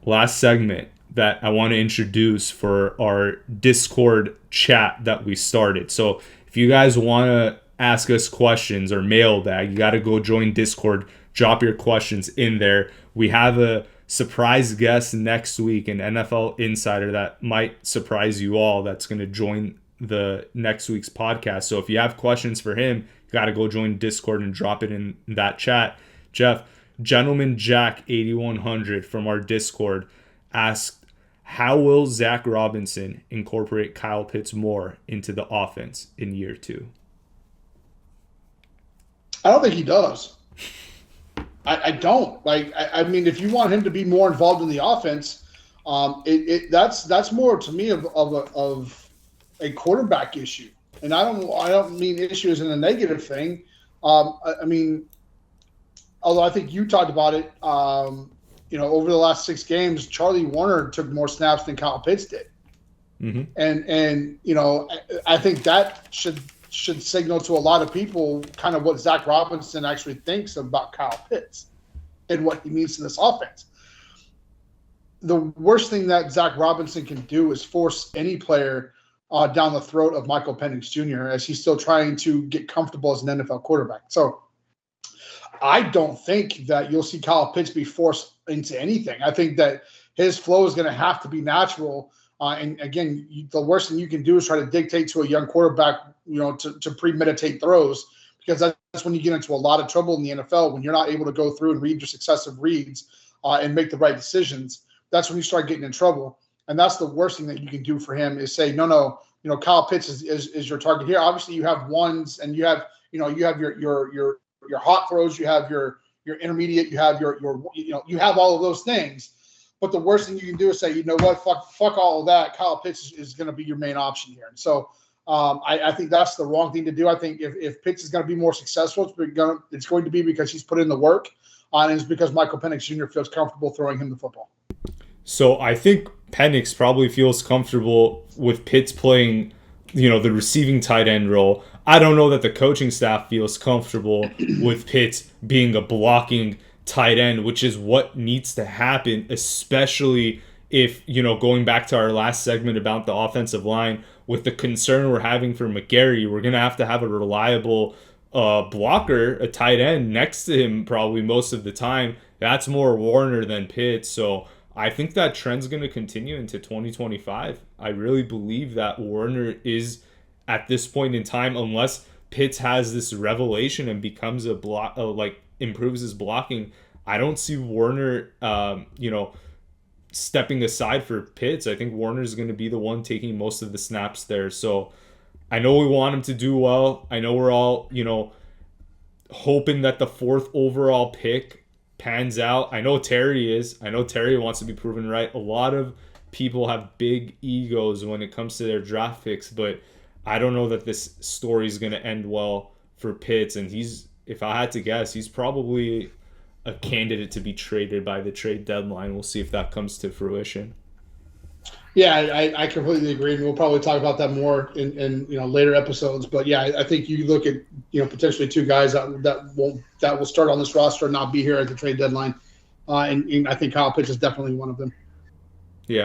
last segment that I want to introduce for our Discord chat that we started. So if you guys want to ask us questions or mailbag, you got to go join Discord, drop your questions in there. We have a surprise guest next week, an NFL insider that might surprise you all, that's going to join the next week's podcast. So if you have questions for him, you got to go join Discord and drop it in that chat. Jeff, Gentleman Jack 8100 from our Discord asked, how will Zach Robinson incorporate Kyle Pitts more into the offense in year 2? I don't think he does. I don't. I mean, if you want him to be more involved in the offense, that's more to me of a quarterback issue. And I don't mean issue as in a negative thing. I mean, although I think you talked about it, over the last 6 games, Charlie Warner took more snaps than Kyle Pitts did. Mm-hmm. And I think that should signal to a lot of people kind of what Zach Robinson actually thinks about Kyle Pitts and what he means to this offense. The worst thing that Zach Robinson can do is force any player down the throat of Michael Penix Jr. as he's still trying to get comfortable as an NFL quarterback. So I don't think that you'll see Kyle Pitts be forced into anything. I think that his flow is going to have to be natural. And again, the worst thing you can do is try to dictate to a young quarterback, to premeditate throws, because that's when you get into a lot of trouble in the NFL, when you're not able to go through and read your successive reads and make the right decisions. That's when you start getting in trouble. And that's the worst thing that you can do for him is say, no, Kyle Pitts is your target here. Obviously you have ones and you have your hot throws, you have your intermediate, you have you have all of those things. But the worst thing you can do is say, you know what, fuck all of that. Kyle Pitts is going to be your main option here. And so I think that's the wrong thing to do. I think if Pitts is going to be more successful, it's going to be because he's put in the work, and it's because Michael Penix Jr. feels comfortable throwing him the football. So I think Penix probably feels comfortable with Pitts playing, the receiving tight end role. I don't know that the coaching staff feels comfortable with Pitts being a blocking tight end, which is what needs to happen, especially if, going back to our last segment about the offensive line, with the concern we're having for McGarry, we're going to have a reliable blocker, a tight end next to him probably most of the time. That's more Warner than Pitts. So I think that trend's going to continue into 2025. I really believe that Warner is, at this point in time, unless Pitts has this revelation and becomes a block, improves his blocking, I don't see Warner, stepping aside for Pitts. I think Warner's going to be the one taking most of the snaps there. So I know we want him to do well. I know we're all, hoping that the 4th overall pick pans out. I know Terry is. I know Terry wants to be proven right. A lot of people have big egos when it comes to their draft picks, but I don't know that this story is going to end well for Pitts. And if I had to guess, he's probably a candidate to be traded by the trade deadline. We'll see if that comes to fruition. Yeah, I completely agree. And we'll probably talk about that more in later episodes. But yeah, I think you look at potentially 2 guys that will start on this roster and not be here at the trade deadline. And I think Kyle Pitts is definitely one of them.